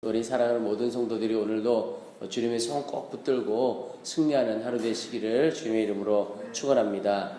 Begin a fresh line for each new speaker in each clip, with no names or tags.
우리 사랑하는 모든 성도들이 오늘도 주님의 손 꼭 붙들고 승리하는 하루 되시기를 주님의 이름으로 축원합니다.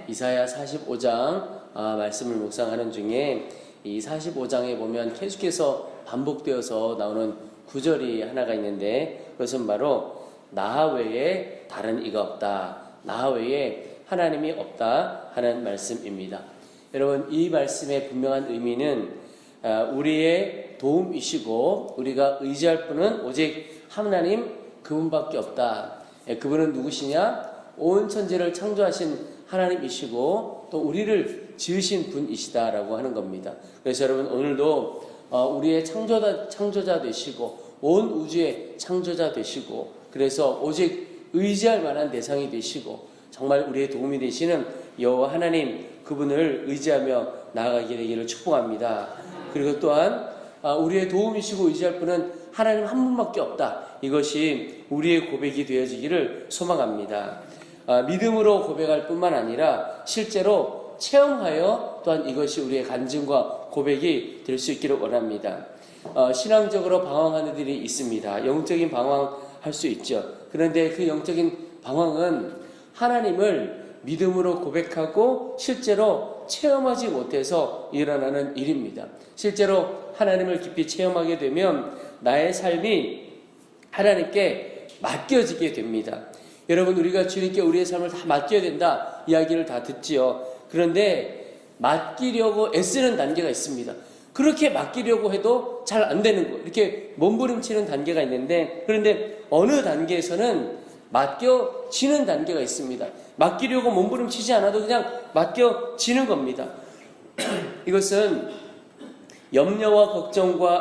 이사야 45장 말씀을 묵상하는 중에 이 45장에 보면 계속해서 반복되어서 나오는 구절이 하나가 있는데, 그것은 바로 나 외에 다른 이가 없다, 나 외에 하나님이 없다 하는 말씀입니다. 여러분, 이 말씀의 분명한 의미는 우리의 도움이시고 우리가 의지할 분은 오직 하나님 그분밖에 없다. 그분은 누구시냐? 온 천지를 창조하신 하나님이시고 또 우리를 지으신 분이시다라고 하는 겁니다. 그래서 여러분, 오늘도 우리의 창조자 되시고 온 우주의 창조자 되시고, 그래서 오직 의지할 만한 대상이 되시고 정말 우리의 도움이 되시는 여호와 하나님, 그분을 의지하며 나아가게 되기를 축복합니다. 그리고 또한 우리의 도움이시고 의지할 분은 하나님 한 분밖에 없다, 이것이 우리의 고백이 되어지기를 소망합니다. 믿음으로 고백할 뿐만 아니라 실제로 체험하여 또한 이것이 우리의 간증과 고백이 될 수 있기를 원합니다. 신앙적으로 방황하는 일이 있습니다. 영적인 방황할 수 있죠. 그런데 그 영적인 방황은 하나님을 믿음으로 고백하고 실제로 체험하지 못해서 일어나는 일입니다. 실제로 하나님을 깊이 체험하게 되면 나의 삶이 하나님께 맡겨지게 됩니다. 여러분, 우리가 주님께 우리의 삶을 다 맡겨야 된다 이야기를 다 듣지요. 그런데 맡기려고 애쓰는 단계가 있습니다. 그렇게 맡기려고 해도 잘 안 되는 거, 이렇게 몸부림치는 단계가 있는데, 그런데 어느 단계에서는 맡겨지는 단계가 있습니다. 맡기려고 몸부림치지 않아도 그냥 맡겨지는 겁니다. 이것은 염려와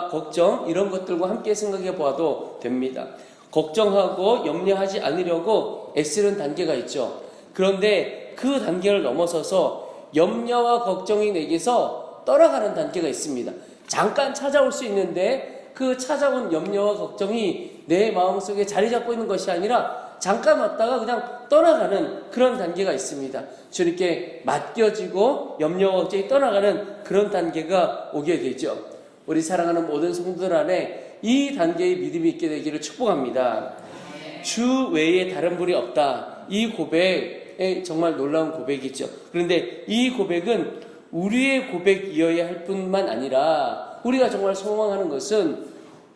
걱정 이런 것들과 함께 생각해 보아도 됩니다. 걱정하고 염려하지 않으려고 애쓰는 단계가 있죠. 그런데 그 단계를 넘어서서 염려와 걱정이 내게서 떠나가는 단계가 있습니다. 잠깐 찾아올 수 있는데 그 찾아온 염려와 걱정이 내 마음속에 자리 잡고 있는 것이 아니라 잠깐 왔다가 그냥 떠나가는 그런 단계가 있습니다. 주님께 맡겨지고 염려와 걱정이 떠나가는 그런 단계가 오게 되죠. 우리 사랑하는 모든 성도들 안에 이 단계의 믿음이 있게 되기를 축복합니다. 주 외에 다른 분이 없다, 이 고백에 정말 놀라운 고백이죠. 그런데 이 고백은 우리의 고백이어야 할 뿐만 아니라 우리가 정말 소망하는 것은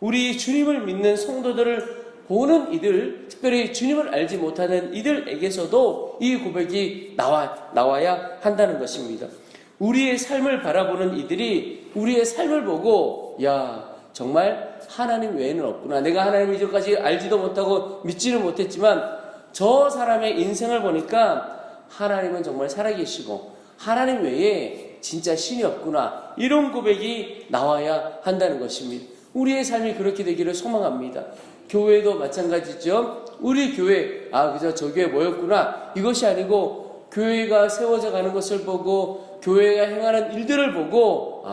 우리 주님을 믿는 성도들을 보는 이들, 특별히 주님을 알지 못하는 이들에게서도 이 고백이 나와야 한다는 것입니다. 우리의 삶을 바라보는 이들이 우리의 삶을 보고, 야, 정말 하나님 외에는 없구나. 내가 하나님을 이전까지 알지도 못하고 믿지는 못했지만 저 사람의 인생을 보니까 하나님은 정말 살아계시고 하나님 외에 진짜 신이 없구나. 이런 고백이 나와야 한다는 것입니다. 우리의 삶이 그렇게 되기를 소망합니다. 교회도 마찬가지죠. 우리 교회, 그저 저 교회 모였구나, 이것이 아니고 교회가 세워져 가는 것을 보고 교회가 행하는 일들을 보고,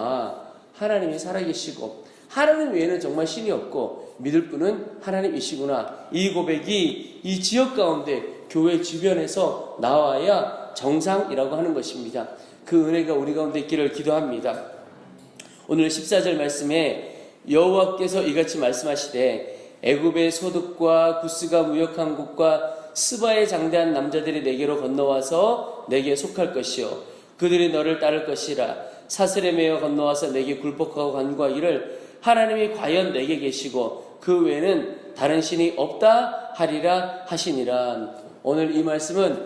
하나님이 살아계시고 하나님 외에는 정말 신이 없고 믿을 분은 하나님이시구나, 이 고백이 이 지역 가운데 교회 주변에서 나와야 정상이라고 하는 것입니다. 그 은혜가 우리 가운데 있기를 기도합니다. 오늘 14절 말씀에 여호와께서 이같이 말씀하시되 애굽의 소득과 구스가 무역한 곳과 스바의 장대한 남자들이 내게로 건너와서 내게 속할 것이요 그들이 너를 따를 것이라. 사슬에 매어 건너와서 내게 굴복하고 간구하기를 하나님이 과연 내게 계시고 그 외에는 다른 신이 없다 하리라 하시니라. 오늘 이 말씀은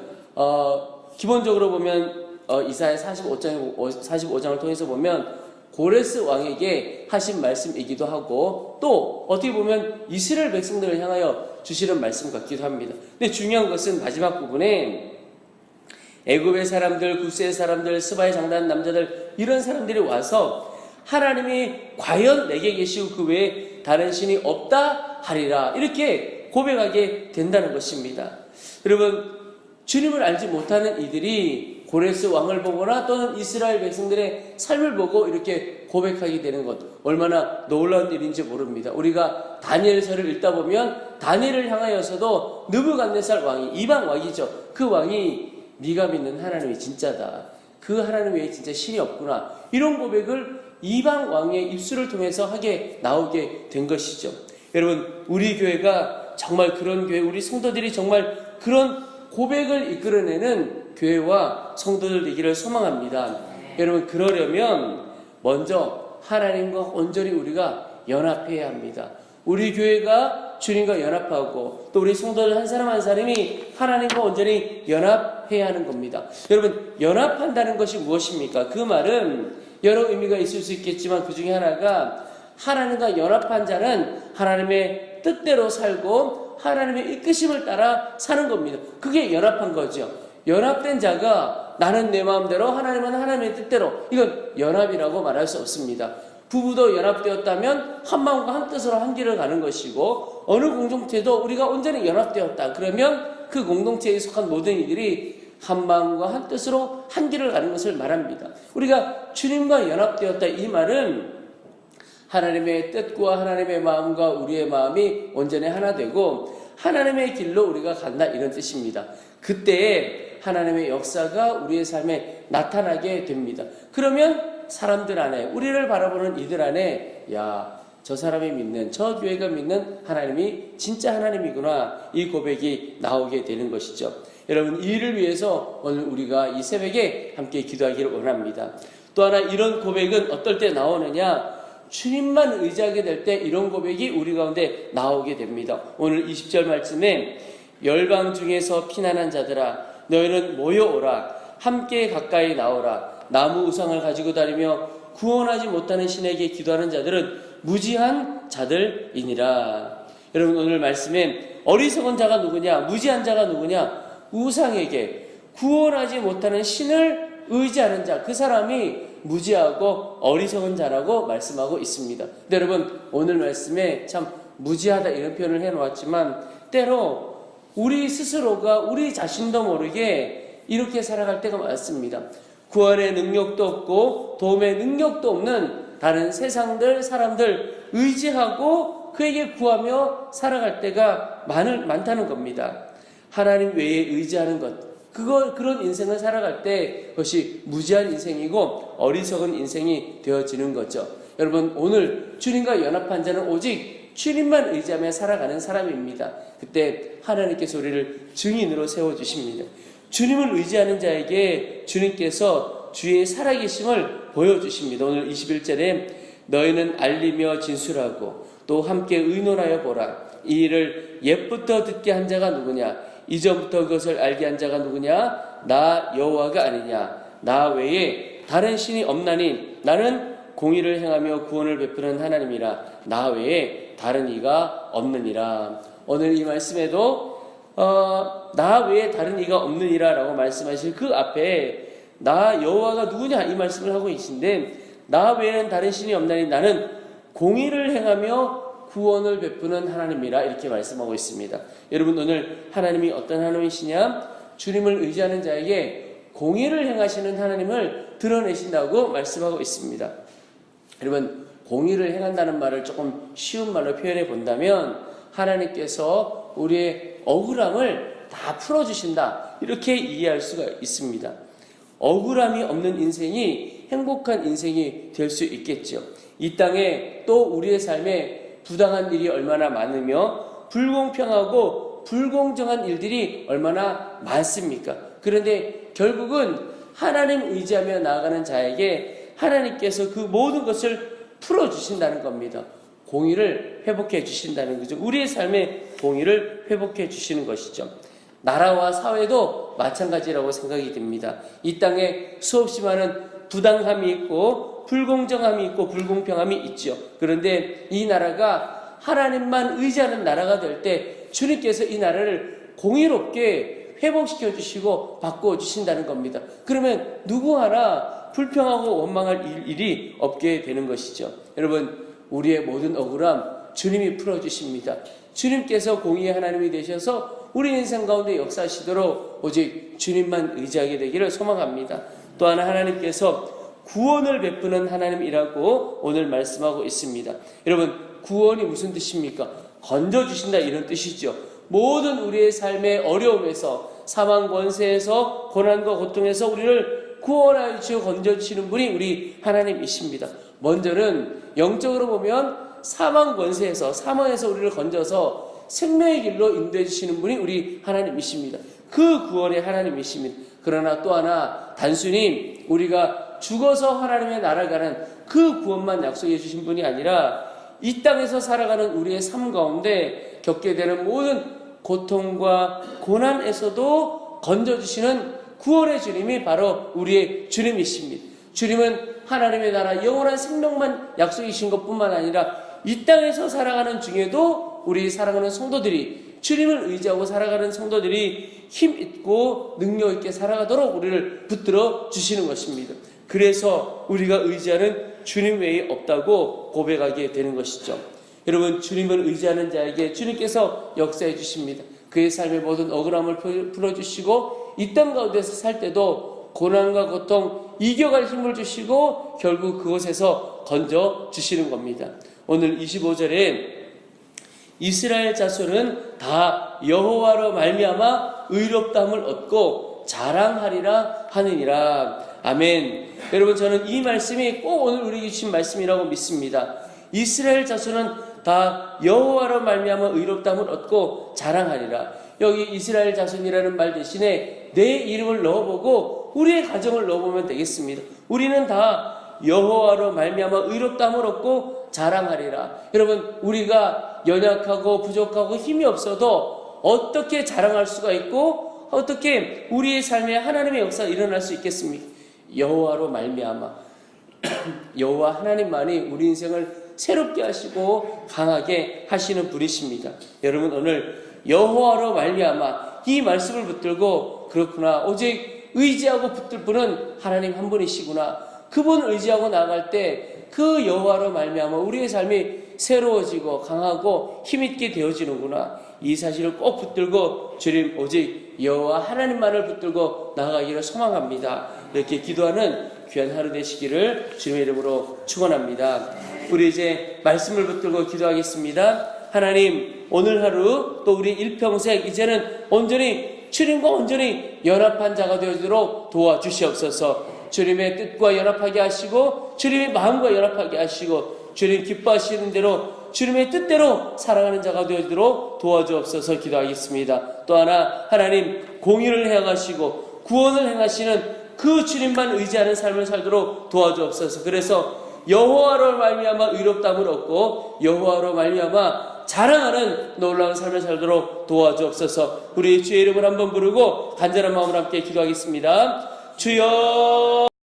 기본적으로 보면 이사야 45장을 통해서 보면 고레스 왕에게 하신 말씀이기도 하고, 또 어떻게 보면 이스라엘 백성들을 향하여 주시는 말씀 같기도 합니다. 근데 중요한 것은 마지막 부분에 애굽의 사람들, 구스의 사람들, 스바의 장대한 남자들, 이런 사람들이 와서 하나님이 과연 내게 계시고 그 외에 다른 신이 없다 하리라, 이렇게 고백하게 된다는 것입니다. 여러분, 주님을 알지 못하는 이들이 고레스 왕을 보거나 또는 이스라엘 백성들의 삶을 보고 이렇게 고백하게 되는 것, 얼마나 놀라운 일인지 모릅니다. 우리가 다니엘서를 읽다 보면 다니엘을 향하여서도 느부갓네살 왕이, 이방 왕이죠, 그 왕이 네가 믿는 하나님이 진짜다, 그 하나님 외에 진짜 신이 없구나, 이런 고백을 이방 왕의 입술을 통해서 하게 나오게 된 것이죠. 여러분, 우리 교회가 정말 그런 교회, 우리 성도들이 정말 그런 고백을 이끌어내는 교회와 성도들 되기를 소망합니다. 여러분, 그러려면 먼저 하나님과 온전히 우리가 연합해야 합니다. 우리 교회가 주님과 연합하고 또 우리 성도들 한 사람 한 사람이 하나님과 온전히 연합해야 하는 겁니다. 여러분, 연합한다는 것이 무엇입니까? 그 말은 여러 의미가 있을 수 있겠지만 그 중에 하나가 하나님과 연합한 자는 하나님의 뜻대로 살고 하나님의 이끄심을 따라 사는 겁니다. 그게 연합한 거죠. 연합된 자가 나는 내 마음대로 하나님은 하나님의 뜻대로, 이건 연합이라고 말할 수 없습니다. 부부도 연합되었다면 한 마음과 한 뜻으로 한 길을 가는 것이고, 어느 공동체도 우리가 온전히 연합되었다 그러면 그 공동체에 속한 모든 이들이 한 마음과 한 뜻으로 한 길을 가는 것을 말합니다. 우리가 주님과 연합되었다, 이 말은 하나님의 뜻과 하나님의 마음과 우리의 마음이 온전히 하나 되고 하나님의 길로 우리가 간다, 이런 뜻입니다. 그때 하나님의 역사가 우리의 삶에 나타나게 됩니다. 그러면 사람들 안에, 우리를 바라보는 이들 안에, 야, 저 사람이 믿는, 저 교회가 믿는 하나님이 진짜 하나님이구나, 이 고백이 나오게 되는 것이죠. 여러분, 이 일을 위해서 오늘 우리가 이 새벽에 함께 기도하기를 원합니다. 또 하나, 이런 고백은 어떨 때 나오느냐? 주님만 의지하게 될 때 이런 고백이 우리 가운데 나오게 됩니다. 오늘 20절 말씀에 열방 중에서 피난한 자들아 너희는 모여오라, 함께 가까이 나오라. 나무 우상을 가지고 다니며 구원하지 못하는 신에게 기도하는 자들은 무지한 자들이니라. 여러분, 오늘 말씀에 어리석은 자가 누구냐, 무지한 자가 누구냐? 우상에게 구원하지 못하는 신을 의지하는 자, 그 사람이 무지하고 어리석은 자라고 말씀하고 있습니다. 근데 여러분, 오늘 말씀에 참 무지하다 이런 표현을 해놓았지만 때로 우리 스스로가 우리 자신도 모르게 이렇게 살아갈 때가 많습니다. 구원의 능력도 없고 도움의 능력도 없는 다른 세상들, 사람들 의지하고 그에게 구하며 살아갈 때가 많다는 겁니다. 하나님 외에 의지하는 것, 그런 인생을 살아갈 때 그것이 무지한 인생이고 어리석은 인생이 되어지는 거죠. 여러분, 오늘 주님과 연합한 자는 오직 주님만 의지하며 살아가는 사람입니다. 그때 하나님께서 우리를 증인으로 세워주십니다. 주님을 의지하는 자에게 주님께서 주의 살아계심을 보여주십니다. 오늘 21절에 너희는 알리며 진술하고 또 함께 의논하여 보라. 이 일을 옛부터 듣게 한 자가 누구냐? 이전부터 그것을 알게 한 자가 누구냐? 나 여호와가 아니냐? 나 외에 다른 신이 없나니 나는 공의를 행하며 구원을 베푸는 하나님이라. 나 외에 다른 이가 없느니라. 오늘 이 말씀에도 나 외에 다른 이가 없느니라 라고 말씀하실 그 앞에 나 여호와가 누구냐, 이 말씀을 하고 계신데, 나 외에는 다른 신이 없나니 나는 공의를 행하며 구원을 베푸는 하나님이라, 이렇게 말씀하고 있습니다. 여러분, 오늘 하나님이 어떤 하나님이시냐? 주님을 의지하는 자에게 공의를 행하시는 하나님을 드러내신다고 말씀하고 있습니다. 여러분, 공의를 행한다는 말을 조금 쉬운 말로 표현해 본다면 하나님께서 우리의 억울함을 다 풀어주신다, 이렇게 이해할 수가 있습니다. 억울함이 없는 인생이 행복한 인생이 될 수 있겠죠. 이 땅에 또 우리의 삶에 부당한 일이 얼마나 많으며 불공평하고 불공정한 일들이 얼마나 많습니까? 그런데 결국은 하나님 의지하며 나아가는 자에게 하나님께서 그 모든 것을 풀어주신다는 겁니다. 공의를 회복해 주신다는 거죠. 우리의 삶의 공의를 회복해 주시는 것이죠. 나라와 사회도 마찬가지라고 생각이 됩니다. 이 땅에 수없이 많은 부당함이 있고 불공정함이 있고 불공평함이 있죠. 그런데 이 나라가 하나님만 의지하는 나라가 될 때 주님께서 이 나라를 공의롭게 회복시켜 주시고 바꾸어 주신다는 겁니다. 그러면 누구 하나 불평하고 원망할 일이 없게 되는 것이죠. 여러분, 우리의 모든 억울함 주님이 풀어주십니다. 주님께서 공의의 하나님이 되셔서 우리 인생 가운데 역사하시도록 오직 주님만 의지하게 되기를 소망합니다. 또 하나, 하나님께서 구원을 베푸는 하나님이라고 오늘 말씀하고 있습니다. 여러분, 구원이 무슨 뜻입니까? 건져주신다, 이런 뜻이죠. 모든 우리의 삶의 어려움에서, 사망 권세에서, 고난과 고통에서 우리를 구원하여 주시고 건져주시는 분이 우리 하나님이십니다. 먼저는 영적으로 보면 사망 권세에서, 사망에서 우리를 건져서 생명의 길로 인도해 주시는 분이 우리 하나님이십니다. 그 구원의 하나님이십니다. 그러나 또 하나, 단순히 우리가 죽어서 하나님의 나라를 가는 그 구원만 약속해 주신 분이 아니라 이 땅에서 살아가는 우리의 삶 가운데 겪게 되는 모든 고통과 고난에서도 건져주시는 구원의 주님이 바로 우리의 주님이십니다. 주님은 하나님의 나라 영원한 생명만 약속해 주신 것뿐만 아니라 이 땅에서 살아가는 중에도 우리 사랑하는 성도들이, 주님을 의지하고 살아가는 성도들이 힘있고 능력있게 살아가도록 우리를 붙들어 주시는 것입니다. 그래서 우리가 의지하는 주님 외에 없다고 고백하게 되는 것이죠. 여러분, 주님을 의지하는 자에게 주님께서 역사해 주십니다. 그의 삶의 모든 억울함을 풀어주시고 이 땅 가운데서 살 때도 고난과 고통 이겨갈 힘을 주시고 결국 그곳에서 건져 주시는 겁니다. 오늘 25절에 이스라엘 자손은 다 여호와로 말미암아 의롭다함을 얻고 자랑하리라 하느니라. 아멘. 여러분, 저는 이 말씀이 꼭 오늘 우리에게 주신 말씀이라고 믿습니다. 이스라엘 자손은 다 여호와로 말미암아 의롭다함을 얻고 자랑하리라. 여기 이스라엘 자손이라는 말 대신에 내 이름을 넣어보고 우리의 가정을 넣어보면 되겠습니다. 우리는 다 여호와로 말미암아 의롭다함을 얻고 자랑하리라. 여러분, 우리가 연약하고 부족하고 힘이 없어도 어떻게 자랑할 수가 있고 어떻게 우리의 삶에 하나님의 역사가 일어날 수 있겠습니까? 여호와로 말미암아 여호와 하나님만이 우리 인생을 새롭게 하시고 강하게 하시는 분이십니다. 여러분, 오늘 여호와로 말미암아 이 말씀을 붙들고, 그렇구나, 오직 의지하고 붙들 분은 하나님 한 분이시구나, 그분을 의지하고 나아갈 때 그 여호와로 말미암아 우리의 삶이 새로워지고 강하고 힘있게 되어지는구나, 이 사실을 꼭 붙들고 주님 오직 여호와 하나님만을 붙들고 나아가기를 소망합니다. 이렇게 기도하는 귀한 하루 되시기를 주님의 이름으로 축원합니다. 우리 이제 말씀을 붙들고 기도하겠습니다. 하나님, 오늘 하루 또 우리 일평생 이제는 온전히 주님과 온전히 연합한 자가 되어지도록 도와주시옵소서. 주님의 뜻과 연합하게 하시고 주님의 마음과 연합하게 하시고 주님 기뻐하시는 대로 주님의 뜻대로 살아가는 자가 되어지도록 도와주옵소서 기도하겠습니다. 또 하나, 하나님, 공의를 행하시고 구원을 행하시는 그 주님만 의지하는 삶을 살도록 도와주옵소서. 그래서 여호와로 말미암아 의롭다함을 얻고 여호와로 말미암아 자랑하는 놀라운 삶을 살도록 도와주옵소서. 우리 주의 이름을 한번 부르고 간절한 마음으로 함께 기도하겠습니다. 주여.